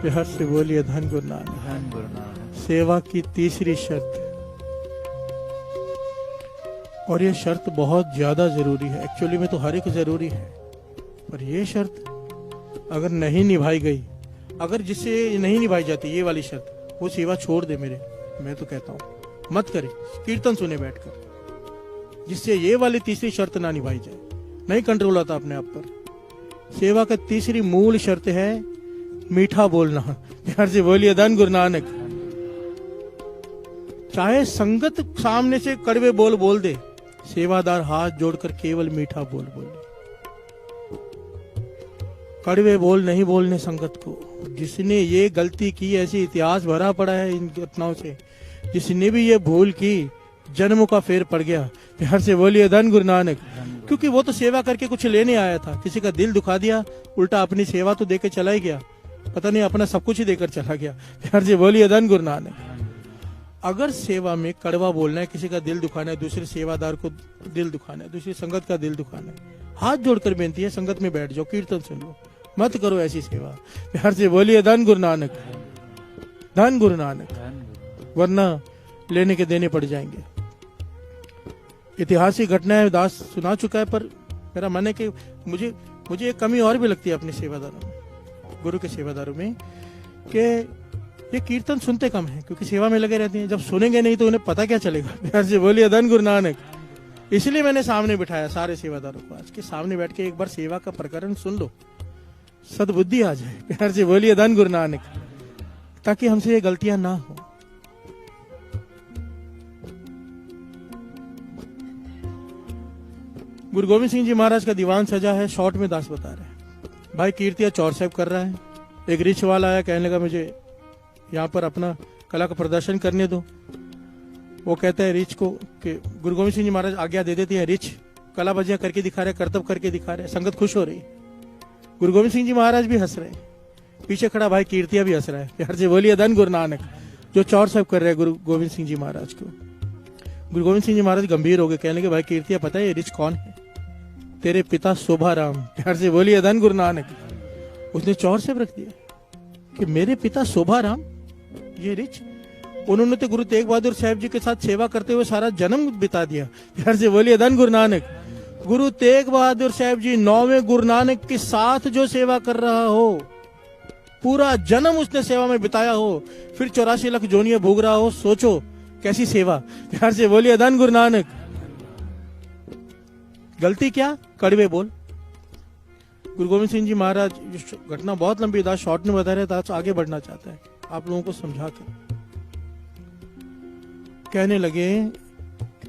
प्यार से बोलिए धन गुरु नानक। धन गुरु नानक। सेवा की तीसरी शर्त, और ये शर्त बहुत ज्यादा जरूरी है। एक्चुअली में तो हर एक जरूरी है, पर ये शर्त अगर नहीं निभाई गई, अगर जिससे नहीं निभाई जाती ये वाली शर्त, वो सेवा छोड़ दे। मैं तो कहता हूँ मत करे, कीर्तन सुने बैठकर, जिससे ये वाली तीसरी शर्त ना निभाई जाए, नहीं कंट्रोल आता अपने आप पर। सेवा का तीसरी मूल शर्त है मीठा बोलना। प्यार से बोलिए धन गुरु नानक। चाहे संगत सामने से कड़वे बोल दे, सेवादार हाथ जोड़कर केवल मीठा बोल बोले। कड़वे बोल नहीं बोलने संगत को। जिसने ये गलती की, ऐसी इतिहास भरा पड़ा है इन घटनाओं से, जिसने भी ये भूल की जन्मों का फेर पड़ गया। प्यार से बोलिए धन गुरु नानक। क्योंकि वो तो सेवा करके कुछ लेने आया था, किसी का दिल दुखा दिया, उल्टा अपनी सेवा तो देके चला ही गया, पता नहीं अपना सब कुछ ही देकर चला गया। प्यार से बोलिए धन गुरु नानक। अगर सेवा में कड़वा बोलना है, किसी का दिल दुखाना है, दूसरे सेवादार को दिल दुखाना है, दूसरी संगत का दिल दुखाना है, हाथ जोड़कर बेनती है संगत में बैठ जाओ, कीर्तन सुन लो, मत करो ऐसी सेवा। प्यार से बोलिए धन गुरु नानक। धन गुरु नानक, वरना लेने के देने पड़ जाएंगे। ऐतिहासिक घटनाएं दास सुना चुका है, पर मेरा मन है कि मुझे एक कमी और भी लगती है अपने सेवादारों में, गुरु के सेवादारों में, कि ये कीर्तन सुनते कम है, क्योंकि सेवा में लगे रहते हैं। जब सुनेंगे नहीं तो उन्हें पता क्या चलेगा। प्यार से बोलिए धन गुरु नानक। इसलिए मैंने सामने बिठाया सारे सेवादारों को, आज के सामने बैठ के एक बार सेवा का प्रकरण सुन लो, सद्बुद्धि आ जाए। प्यार से बोलिए धन गुरु नानक, ताकि हमसे ये गलतियां ना हो। गुरु गोविंद सिंह जी महाराज का दीवान सजा है, शॉर्ट में दास बता रहे हैं। भाई कीर्तिया चौर साहब कर रहा है, एक रिच वाला आया, कहने लगा मुझे यहाँ पर अपना कला का प्रदर्शन करने दो। वो कहता है रिच को कि गुरु गोविंद सिंह जी महाराज आज्ञा दे देती है, रिच कला बजियां करके दिखा रहे, करतब करके दिखा रहे, संगत खुश हो रही। गुरु गोविंद सिंह जी महाराज भी हंस रहे, पीछे खड़ा भाई कीर्तिया भी हंस रहा है। प्यार से बोलिए धन गुरु नानक। जो चौर साहब कर रहे हैं गुरु गोविंद सिंह जी महाराज को, गुरु गोविंद सिंह जी महाराज गंभीर हो गए, कहने लगे भाई कीर्तिया पता है ये रिच कौन है? तेरे पिता शोभाराम। प्यार से बोलिए धन गुरु नानक। उसने चौर साहब रख दिया कि मेरे पिता शोभाराम ये रिच, उन्होंने तो गुरु तेग बहादुर साहब जी के साथ सेवा करते हुए सारा जन्म बिता दिया। प्यार से बोलिए धन गुरु नानक। गुरु तेग बहादुर साहब जी 9वें गुरु नानक के साथ जो सेवा कर रहा हो, पूरा जन्म उसने सेवा में बिताया हो, फिर 84 लाख जोनियां भोग रहा हो, सोचो कैसी सेवा। प्यार से बोलिए धन गुरु नानक। गलती क्या? कड़वे बोल। गुरु गोविंद सिंह जी महाराज, घटना बहुत लंबी था, शॉर्ट में बता रहे था, आगे बढ़ना चाहता है आप लोगों को समझा कर। कहने लगे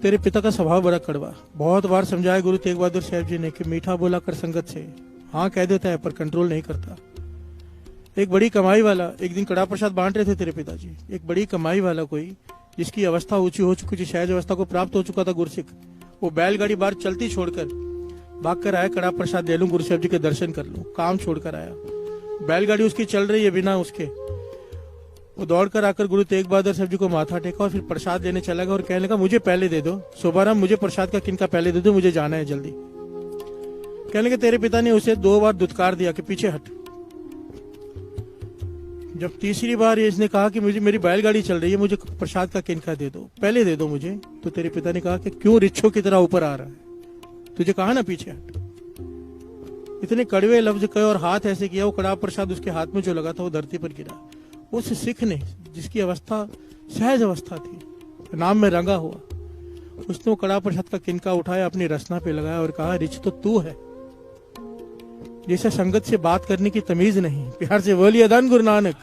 तेरे पिता का स्वभाव बड़ा कड़वा। बहुत बार समझाया गुरु तेग बहादुर साहब जी ने कि मीठा बोला कर संगत से, हाँ कह देता है पर कंट्रोल नहीं करता। एक बड़ी कमाई वाला, एक दिन कड़ा प्रसाद बांट रहे थे तेरे पिताजी, एक बड़ी कमाई वाला कोई जिसकी अवस्था ऊंची हो चुकी थी, शायद अवस्था को प्राप्त हो चुका था गुरसिक, वो बैलगाड़ी बाहर चलती छोड़कर भाग कर आया, कड़ा प्रसाद दे लूं, गुरु साहब जी के दर्शन कर लूं, काम छोड़कर आया। बैलगाड़ी उसकी चल रही है बिना उसके, वो दौड़कर आकर गुरु तेग बहादुर साहब जी को माथा टेका और फिर प्रसाद देने चला गया और कहने लगा मुझे पहले दे दो शोभाराम, मुझे प्रसाद का किनका पहले दे दो, मुझे जाना है जल्दी। कहने लगे तेरे पिता ने उसे 2 बार दुत्कार दिया कि पीछे हट। जब तीसरी बार इसने कहा कि मुझे मेरी बैलगाड़ी चल रही है, मुझे प्रसाद का किनका दे दो, पहले दे दो मुझे, तो तेरे पिता ने कहा कि क्यों रिच्छों की तरह ऊपर आ रहा है, तुझे कहा ना पीछे हट। इतने कड़वे लफ्ज कहे और हाथ ऐसे किया, वो कड़ा प्रसाद उसके हाथ में जो लगा था वो धरती पर गिरा। उस सिख ने, जिसकी अवस्था सहज अवस्था थी, नाम में रंगा हुआ, उसने वो कड़ा प्रसाद का किनका उठाया, अपनी रसना पे लगाया और कहा रिच तो तू है, जैसे संगत से बात करने की तमीज नहीं। प्यार से बोलिए धन गुरु नानक।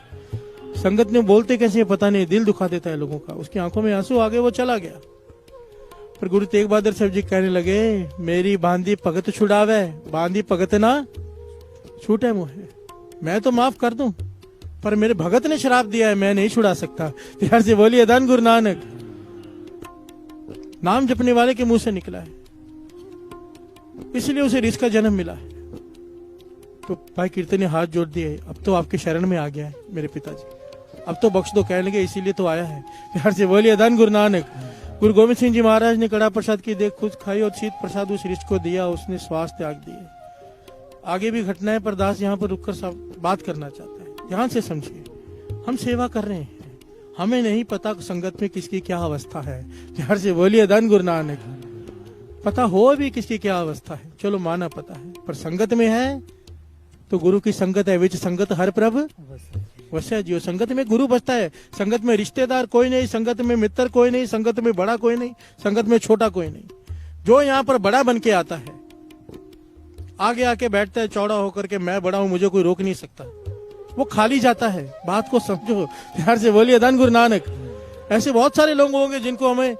संगत में बोलते कैसे पता नहीं, दिल दुखा देता है लोगों का। उसकी आंखों में आंसू आ गए, वो चला गया। पर गुरु तेग बहादुर साहब जी कहने लगे मेरी बांधी भगत छुड़ावे, बांधी भगत ना छूटे मुहे। मैं तो माफ कर दूं, पर मेरे भगत ने शराब दिया है, मैं नहीं छुड़ा सकता। प्यार से बोलिए धन गुरु नानक। नाम जपने वाले के मुंह से निकला है, इसलिए उसे रिच का जन्म मिला है। तो भाई कीर्तन ने हाथ जोड़ दिए, अब तो आपके शरण में आ गया है मेरे पिताजी, अब तो बख्श दो। कहने लगे इसीलिए तो आया है। प्यार से बोलिए धन गुरु नानक। गुरु गोविंद सिंह जी महाराज ने कड़ा प्रसाद की देख खुद खाई और शीत प्रसाद उस रिच को दिया, उसने श्वास त्याग दिए। आगे भी घटनाएं पर दास यहाँ पर रुककर सब बात करना चाहता है। ध्यान से समझिए, हम सेवा कर रहे हैं, हमें नहीं पता संगत में किसकी क्या अवस्था है। ध्यान से बोलिए धन गुरु नानक। पता हो भी किसकी क्या अवस्था है, चलो माना पता है, पर संगत में है तो गुरु की संगत है। विच संगत हर प्रभ वैसे जियो। संगत में गुरु बसता है, संगत में रिश्तेदार कोई नहीं, संगत में मित्र कोई नहीं, संगत में बड़ा कोई नहीं, संगत में छोटा कोई नहीं। जो यहाँ पर बड़ा बन के आता है, आगे आके बैठता है चौड़ा होकर के, मैं बड़ा हूं मुझे कोई रोक नहीं सकता, वो खाली जाता है। बात को समझो, ध्यान से बोलिए धन गुरु नानक। ऐसे बहुत सारे लोग होंगे जिनको हमें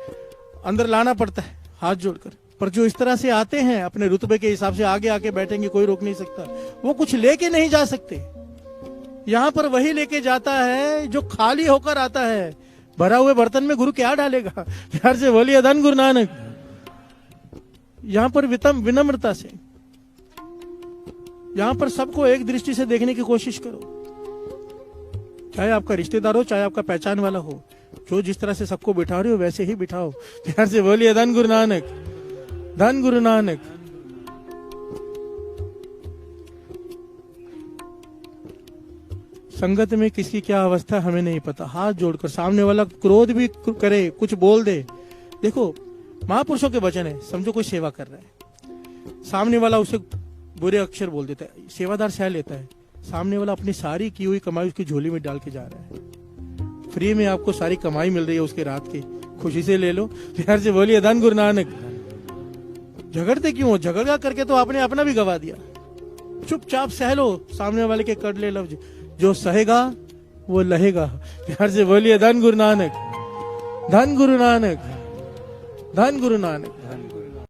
अंदर लाना पड़ता है हाथ जोड़कर, पर जो इस तरह से आते हैं अपने रुतबे के हिसाब से आगे आके बैठेंगे, कोई रोक नहीं सकता। वो कुछ लेके नहीं जा सकते, यहाँ पर वही लेके जाता है जो खाली होकर आता है। भरा हुए बर्तन में गुरु क्या डालेगा। ध्यान से बोलिए धन गुरु नानक। यहाँ पर विनम्रता से, यहाँ पर सबको एक दृष्टि से देखने की कोशिश करो, चाहे आपका रिश्तेदार हो चाहे आपका पहचान वाला हो। जो जिस तरह से सबको बिठा रहे हो वैसे ही बिठाओ। ध्यान से बोलिए धन गुरु नानक, धन गुरु नानक। संगत में किसकी क्या अवस्था हमें नहीं पता। हाथ जोड़कर, सामने वाला क्रोध भी करे, कुछ बोल दे, देखो महापुरुषों के वचन है, समझो कोई सेवा कर रहा है, सामने वाला उसे बुरे अक्षर बोल देता है, सेवादार सह लेता है, सामने वाला अपनी सारी की हुई कमाई उसकी झोली में डाल के जा रहा है। फ्री में आपको सारी कमाई मिल रही है उसके रात की, खुशी से ले लो। ध्यान से बोलिए धन गुरु नानक। झगड़ते क्यों हो? झगड़ा करके तो आपने अपना भी गवा दिया। चुपचाप सह लो सामने वाले के कड़ले लफ्ज, जो सहेगा वो लहेगा। ध्यान से बोलिए धन गुरु नानक, धन गुरु नानक, धन गुरु नानक।